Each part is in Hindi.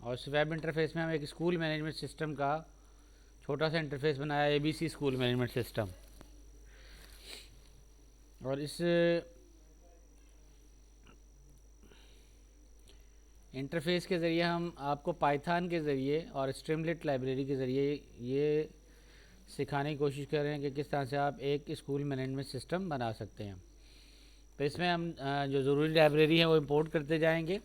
और इस वेब इंटरफेस में हम एक स्कूल मैनेजमेंट सिस्टम का छोटा सा इंटरफेस बनाया, एबीसी स्कूल मैनेजमेंट सिस्टम। और इस इंटरफेस के ज़रिए हम आपको पाइथन के ज़रिए और स्ट्रीमलिट लाइब्रेरी के ज़रिए ये सिखाने की कोशिश कर रहे हैं कि किस तरह से आप एक स्कूल मैनेजमेंट सिस्टम बना सकते हैं। तो इसमें हम जो ज़रूरी लाइब्रेरी है वो इंपोर्ट करते जाएंगे।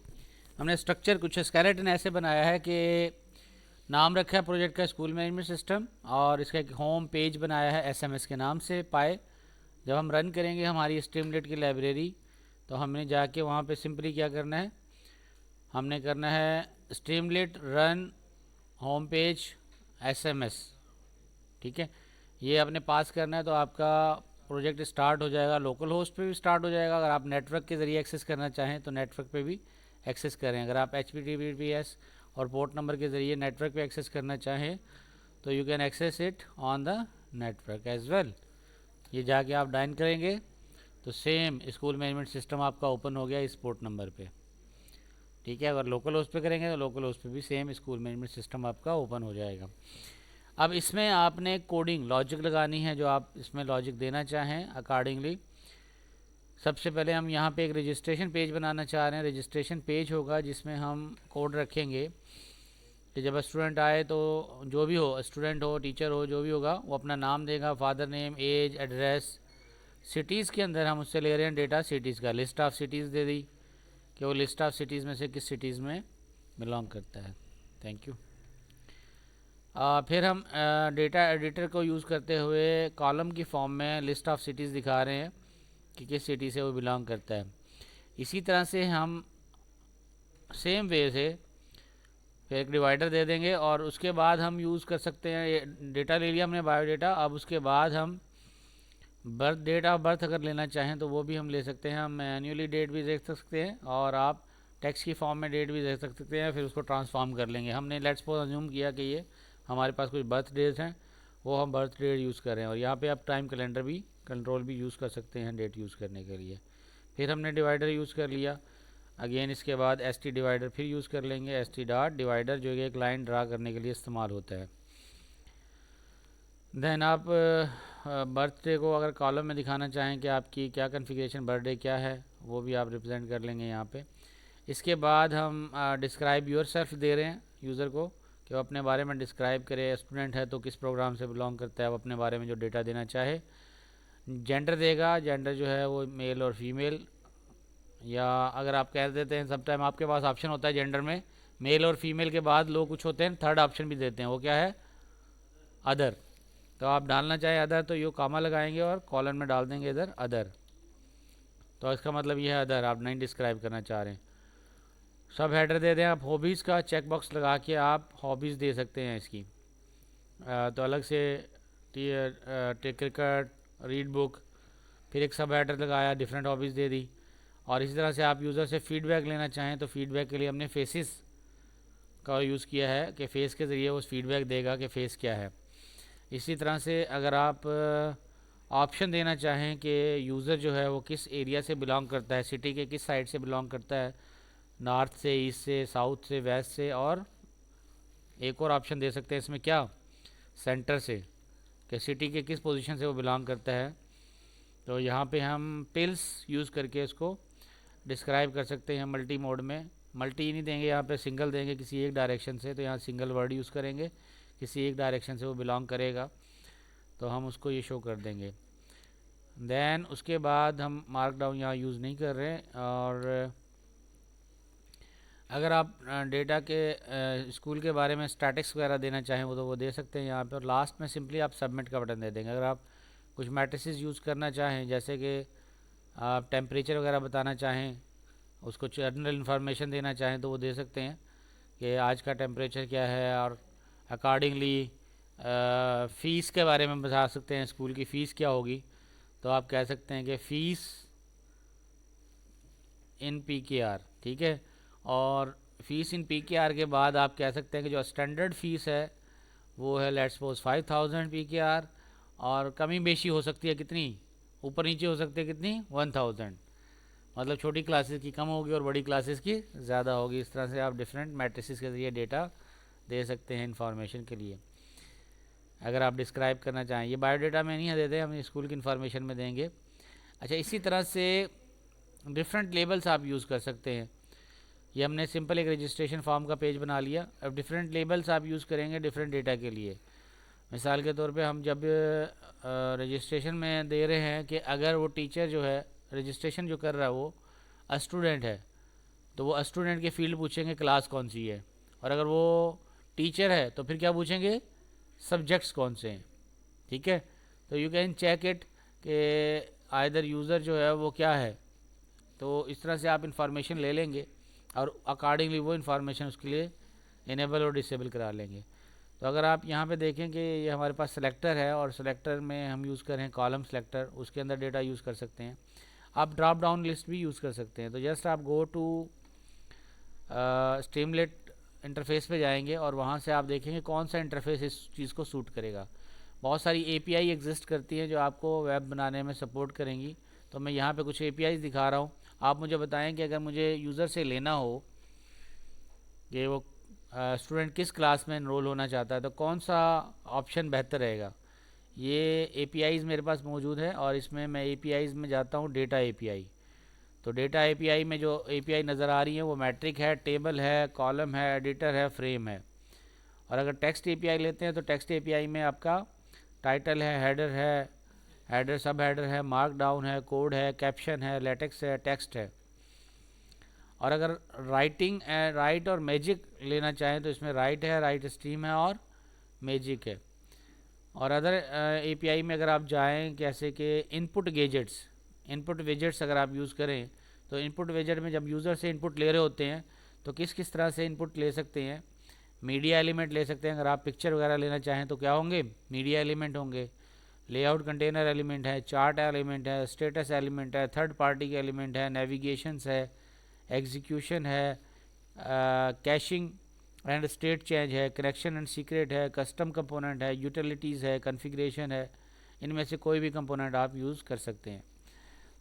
हमने स्ट्रक्चर कुछ स्केलेटन ऐसे बनाया है कि नाम रखा है प्रोजेक्ट का स्कूल मैनेजमेंट सिस्टम, और इसका एक होम पेज बनाया है एसएमएस के नाम से पाए। जब हम रन करेंगे हमारी स्ट्रीमलिट की लाइब्रेरी, तो हमने जाके वहाँ पे सिंपली क्या करना है, हमने करना है स्ट्रीमलिट रन होम पेज एसएमएस। ठीक है, ये आपने पास करना है तो आपका प्रोजेक्ट स्टार्ट हो जाएगा। लोकल होस्ट पे भी स्टार्ट हो जाएगा। अगर आप नेटवर्क के ज़रिए एक्सेस करना चाहें तो नेटवर्क पे भी एक्सेस करें। अगर आप HTTPS और पोर्ट नंबर के ज़रिए नेटवर्क पे एक्सेस करना चाहें तो you can access it on the network as well. ये जाके आप डाइन करेंगे तो सेम स्कूल मैनेजमेंट सिस्टम आपका ओपन हो गया इस पोर्ट नंबर पे। ठीक है, अगर लोकल होस्ट पे करेंगे तो लोकल होस्ट पे भी सेम स्कूल मैनेजमेंट सिस्टम आपका ओपन हो जाएगा। अब इसमें आपने कोडिंग लॉजिक लगानी है, जो आप इसमें लॉजिक देना चाहें अकॉर्डिंगली। सबसे पहले हम यहाँ पे एक रजिस्ट्रेशन पेज बनाना चाह रहे हैं। रजिस्ट्रेशन पेज होगा जिसमें हम कोड रखेंगे कि जब स्टूडेंट आए तो जो भी हो, स्टूडेंट हो, टीचर हो, जो भी होगा, वो अपना नाम देगा, father name, age, address. Cities के अंदर हम उससे ले रहे हैं डेटा सिटीज़ का, लिस्ट ऑफ सिटीज़ दे दी कि वो लिस्ट ऑफ सिटीज़ में से किस सिटीज़ में बिलोंग करता है। Thank you. फिर हम डेटा एडिटर को यूज़ करते हुए कॉलम की फॉर्म में लिस्ट ऑफ सिटीज़ दिखा रहे हैं कि किस सिटी से वो बिलोंग करता है। इसी तरह से हम सेम वे से फिर एक डिवाइडर दे देंगे, और उसके बाद हम यूज़ कर सकते हैं, डेटा ले लिया हमने बायोडेटा। अब उसके बाद हम बर्थ, डेट ऑफ बर्थ अगर लेना चाहें तो वो भी हम ले सकते हैं। हम मैन्युअली डेट भी देख सकते हैं और आप टेक्स्ट की फॉर्म में डेट भी देख सकते हैं, फिर उसको ट्रांसफॉर्म कर लेंगे। हमने लेट्स सपोज अज्यूम किया कि ये हमारे पास कुछ बर्थ डेज हैं, वो हम बर्थ डेट यूज़ कर रहे हैं, और यहाँ पे आप टाइम कैलेंडर भी कंट्रोल भी यूज़ कर सकते हैं डेट यूज़ करने के लिए। फिर हमने डिवाइडर यूज़ कर लिया। अगेन इसके बाद ST डिवाइडर फिर यूज़ कर लेंगे, ST डॉट डिवाइडर, जो एक लाइन ड्रा करने के लिए इस्तेमाल होता है। देन आप बर्थडे को अगर कॉलम में दिखाना चाहें कि आपकी क्या कन्फिग्रेशन बर्थडे क्या है, वो भी आप रिप्रेजेंट कर लेंगे यहाँ पे। इसके बाद हम डिस्क्राइब योर सेल्फ दे रहे हैं यूज़र को कि वो अपने बारे में डिस्क्राइब करे। स्टूडेंट है तो किस प्रोग्राम से बिलोंग करता है, वो अपने बारे में जो डेटा देना चाहे। जेंडर देगा, जेंडर जो है वो मेल और फीमेल, या अगर आप कह देते हैं समटाइम आपके पास ऑप्शन होता है जेंडर में मेल और फीमेल के बाद लोग कुछ होते हैं थर्ड ऑप्शन भी देते हैं, वो क्या है, अदर। तो आप डालना चाहें अदर तो ये कामा लगाएंगे और कॉलन में डाल देंगे इधर अदर। तो इसका मतलब ये है अदर, आप नहीं डिस्क्राइब करना चाह रहे हैं। सब हेडर दे दें आप हॉबीज़ का, चेक बॉक्स लगा के आप हॉबीज़ दे सकते हैं इसकी। तो अलग से टेक क्रिकेट, रीड बुक, फिर एक सब हेडर लगाया, डिफरेंट हॉबीज़ दे दी। और इसी तरह से आप यूज़र से फीडबैक लेना चाहें तो फीडबैक के लिए हमने फेसिस का यूज़ किया है कि फेस के ज़रिए वो फीडबैक देगा कि फेस क्या है। इसी तरह से अगर आप ऑप्शन देना चाहें कि यूज़र जो है वो किस एरिया से बिलोंग करता है, सिटी के किस साइड से बिलोंग करता है, नॉर्थ से, ईस्ट से, साउथ से, वेस्ट से, और एक और ऑप्शन दे सकते हैं इसमें क्या, सेंटर से, कि सिटी के किस पोजीशन से वो बिलोंग करता है। तो यहाँ पे हम पिल्स यूज़ करके इसको डिस्क्राइब कर सकते हैं मल्टी मोड में। मल्टी नहीं देंगे यहाँ पे, सिंगल देंगे किसी एक डायरेक्शन से, तो यहाँ सिंगल वर्ड यूज़ करेंगे, किसी एक डायरेक्शन से वो बिलोंग करेगा तो हम उसको ये शो कर देंगे। देन उसके बाद हम मार्क डाउन यहाँ यूज़ नहीं कर रहे हैं। और अगर आप डेटा के स्कूल के बारे में स्टैटिक्स वगैरह देना चाहें वो तो वो दे सकते हैं यहाँ पे। और लास्ट में सिंपली आप सबमिट का बटन दे देंगे। अगर आप कुछ मैट्रिसेस यूज़ करना चाहें, जैसे कि आप टेम्परेचर वगैरह बताना चाहें, उसको जनरल इन्फॉर्मेशन देना चाहें तो वो दे सकते हैं कि आज का टेम्परेचर क्या है, और अकॉर्डिंगली फ़ीस के बारे में बता सकते हैं, स्कूल की फ़ीस क्या होगी। तो आप कह सकते हैं कि फ़ीस इन PKR, ठीक है। और फ़ीस इन PKR के बाद आप कह सकते हैं कि जो स्टैंडर्ड फ़ीस है वो है लेट्स सपोज 5000 PKR, और कमी बेशी हो सकती है कितनी, ऊपर नीचे हो सकती है कितनी, 1000। मतलब छोटी क्लासेस की कम होगी और बड़ी क्लासेस की ज़्यादा होगी। इस तरह से आप डिफरेंट मैट्रिसेस के ज़रिए डेटा दे सकते हैं इंफॉर्मेशन के लिए। अगर आप डिस्क्राइब करना चाहें, ये बायोडाटा में नहीं देते, हम स्कूल की इन्फॉर्मेशन में देंगे। अच्छा, इसी तरह से डिफरेंट लेबल्स आप यूज़ कर सकते हैं। ये हमने सिंपल एक रजिस्ट्रेशन फॉर्म का पेज बना लिया। अब डिफरेंट लेबल्स आप यूज़ करेंगे डिफरेंट डेटा के लिए। मिसाल के तौर पे हम जब रजिस्ट्रेशन में दे रहे हैं कि अगर वो टीचर जो है रजिस्ट्रेशन जो कर रहा है वो स्टूडेंट है, तो वो स्टूडेंट के फील्ड पूछेंगे क्लास कौन सी है, और अगर वो टीचर है तो फिर क्या पूछेंगे, सब्जेक्ट्स कौन से हैं। ठीक है, तो यू कैन चेक इट कि आइदर यूज़र जो है वो क्या है। तो इस तरह से आप इंफॉर्मेशन ले लेंगे और अकॉर्डिंगली वो इंफॉर्मेशन उसके लिए इनेबल और डिसेबल करा लेंगे। तो अगर आप यहाँ पे देखें कि ये हमारे पास सेलेक्टर है और सेलेक्टर में हम यूज़ कर रहे हैं कॉलम सेलेक्टर, उसके अंदर डेटा यूज़ कर सकते हैं। आप ड्रॉप डाउन लिस्ट भी यूज़ कर सकते हैं। तो जस्ट आप गो टू स्ट्रीमलेट इंटरफेस पे जाएंगे और वहाँ से आप देखेंगे कौन सा इंटरफेस इस चीज़ को सूट करेगा। बहुत सारी एपीआई एग्जिस्ट करती हैं जो आपको वेब बनाने में सपोर्ट करेंगी। तो मैं यहाँ पे कुछ एपीआई दिखा रहा हूँ। आप मुझे बताएं कि अगर मुझे यूज़र से लेना हो कि वो स्टूडेंट किस क्लास में एनरोल होना चाहता है तो कौन सा ऑप्शन बेहतर रहेगा। ये एपीआईज़ मेरे पास मौजूद है और इसमें मैं एपीआईज़ में जाता हूँ, डेटा एपीआई। तो डेटा एपीआई में जो एपीआई नज़र आ रही है वो मैट्रिक है, टेबल है, कॉलम है, एडिटर है, फ्रेम है। और अगर टेक्स्ट एपीआई लेते हैं तो टेक्स्ट एपीआई में आपका टाइटल है, हेडर सब हेडर है, मार्क डाउन है, कोड है, कैप्शन है, लेटेक्स है, टेक्स्ट है। और अगर राइट और मैजिक लेना चाहें तो इसमें राइट है, राइट स्ट्रीम है और मैजिक है। और अदर एपीआई में अगर आप जाएं जैसे कि इनपुट विजेट्स अगर आप यूज़ करें तो इनपुट विजेट में जब यूज़र से इनपुट ले रहे होते हैं तो किस किस तरह से इनपुट ले सकते हैं। मीडिया एलिमेंट ले सकते हैं, अगर आप पिक्चर वगैरह लेना चाहें तो क्या होंगे, मीडिया एलिमेंट होंगे। लेआउट कंटेनर एलिमेंट है, चार्ट एलिमेंट है, स्टेटस एलिमेंट है, थर्ड पार्टी के एलिमेंट है, नेविगेशंस है, एग्जीक्यूशन है, कैशिंग एंड स्टेट चेंज है, कनेक्शन एंड सीक्रेट है, कस्टम कंपोनेंट है, यूटिलिटीज़ है, कॉन्फ़िगरेशन है। इनमें से कोई भी कंपोनेंट आप यूज़ कर सकते हैं।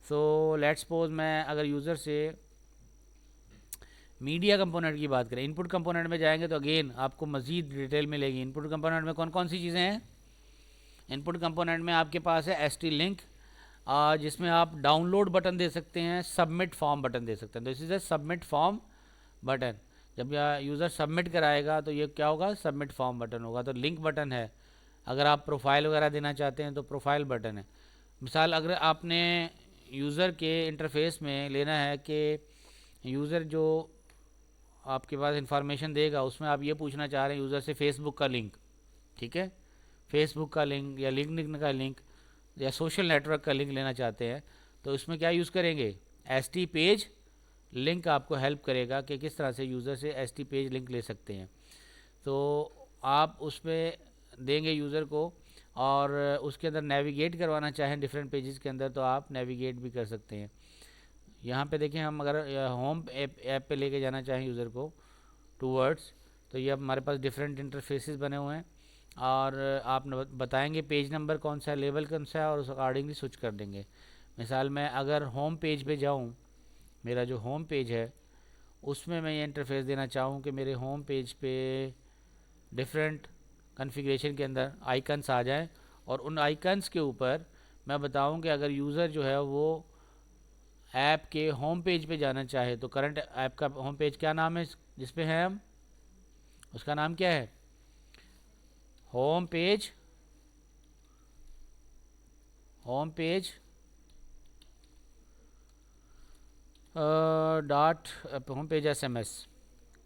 सो लेट्स सपोज मैं अगर यूज़र से मीडिया कंपोनेंट की बात करें, इनपुट कंपोनेंट में जाएंगे तो अगेन आपको मज़ीद डिटेल मिलेगी। इनपुट कंपोनेंट में कौन कौन सी चीज़ें हैं। इनपुट कंपोनेंट में आपके पास है एसटी लिंक, जिसमें आप डाउनलोड बटन दे सकते हैं, सबमिट फॉर्म बटन दे सकते हैं। तो this is a submit form button. जब यूज़र सबमिट कराएगा तो ये क्या होगा, सबमिट फॉर्म बटन होगा। तो लिंक बटन है, अगर आप प्रोफाइल वगैरह देना चाहते हैं तो प्रोफाइल बटन है। मिसाल अगर आपने यूज़र के इंटरफेस में लेना है कि यूज़र जो आपके पास इंफॉर्मेशन देगा उसमें आप ये पूछना चाह रहे हैं यूज़र से फेसबुक का लिंक, ठीक है, फेसबुक का लिंक या लिंक्डइन का लिंक या सोशल नेटवर्क का लिंक लेना चाहते हैं तो इसमें क्या यूज़ करेंगे, एसटी पेज लिंक आपको हेल्प करेगा कि किस तरह से यूज़र से एसटी पेज लिंक ले सकते हैं। तो आप उसमें देंगे यूज़र को और उसके अंदर नेविगेट करवाना चाहें डिफरेंट पेजेस के अंदर तो आप नेविगेट भी कर सकते हैं। यहाँ पे देखें, हम अगर होम ऐप पे लेके जाना चाहें यूज़र को टूवर्ड्स, तो ये हमारे पास डिफरेंट इंटरफेसेस बने हुए हैं और आप बताएंगे पेज नंबर कौन सा है, लेवल कौन सा है और उस अकॉर्डिंगली स्विच कर देंगे। मिसाल मैं अगर होम पेज पे जाऊँ, मेरा जो होम पेज है उसमें मैं ये इंटरफेस देना चाहूँ कि मेरे होम पेज पे डिफरेंट कॉन्फ़िगरेशन के अंदर आइकन्स आ जाएं और उन आइकन्स के ऊपर मैं बताऊं कि अगर यूज़र जो है वो ऐप के होम पेज पे जाना चाहे तो करंट ऐप का होम पेज क्या नाम है जिस पे हैं हम, उसका नाम क्या है, home page, home page dot home page SMS।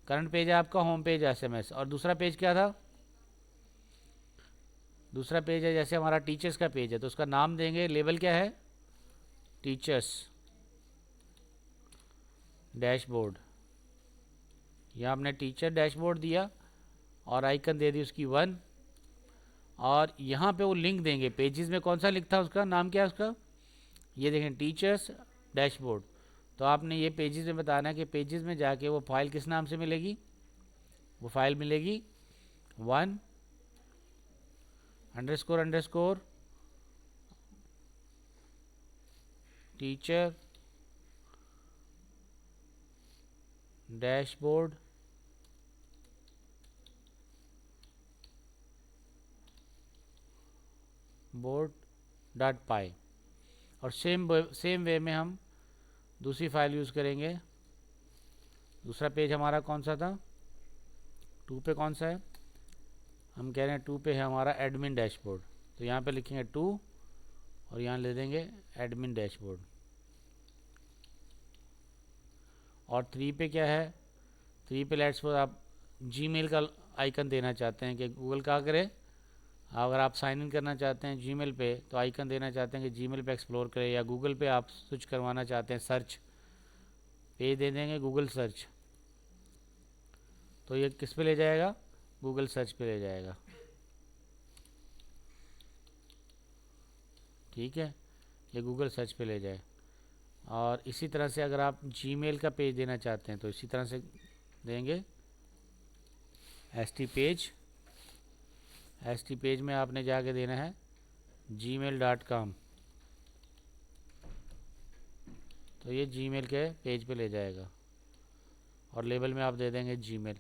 Current page है आपका होम पेज SMS। और दूसरा पेज क्या था, दूसरा पेज है जैसे हमारा टीचर्स का पेज है तो उसका नाम देंगे, लेबल क्या है, टीचर्स डैशबोर्ड। यहाँ हमने टीचर डैशबोर्ड दिया और आइकन दे दी उसकी 1 और यहाँ पे वो लिंक देंगे पेजेस में, कौन सा लिंक था, उसका नाम क्या है उसका, ये देखें टीचर्स डैशबोर्ड। तो आपने ये पेजेस में बताना है कि पेजेस में जाके वो फाइल किस नाम से मिलेगी, वो फाइल मिलेगी 1__ टीचर डैशबोर्ड बोर्ड डॉट पाई। और सेम वे में हम दूसरी फाइल यूज़ करेंगे। दूसरा पेज हमारा कौन सा था, 2 पे कौन सा है, हम कह रहे हैं 2 पे है हमारा एडमिन डैशबोर्ड। तो यहाँ पे लिखेंगे 2 और यहाँ ले देंगे एडमिन डैशबोर्ड। और 3 पे क्या है, 3 पे लेट्स सपोज आप जीमेल का आइकन देना चाहते हैं कि गूगल क्या करे, अगर आप साइन इन करना चाहते हैं जीमेल पे तो आइकन देना चाहते हैं कि जीमेल पे एक्सप्लोर करें, या गूगल पे आप स्विच करवाना चाहते हैं सर्च पेज दे देंगे गूगल सर्च। तो ये किस पे ले जाएगा, गूगल सर्च पे ले जाएगा। ठीक है, ये गूगल सर्च पे ले जाए। और इसी तरह से अगर आप जीमेल का पेज देना चाहते हैं तो इसी तरह से देंगे एस टी पेज में आपने जाके देना है gmail.com। तो ये जीमेल के पेज पे ले जाएगा और लेबल में आप दे देंगे जीमेल।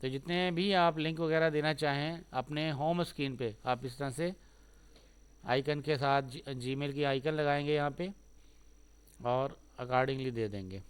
तो जितने भी आप लिंक वगैरह देना चाहें अपने होम स्क्रीन पे आप इस तरह से आइकन के साथ जीमेल की आइकन लगाएंगे यहाँ पे और अकॉर्डिंगली दे देंगे।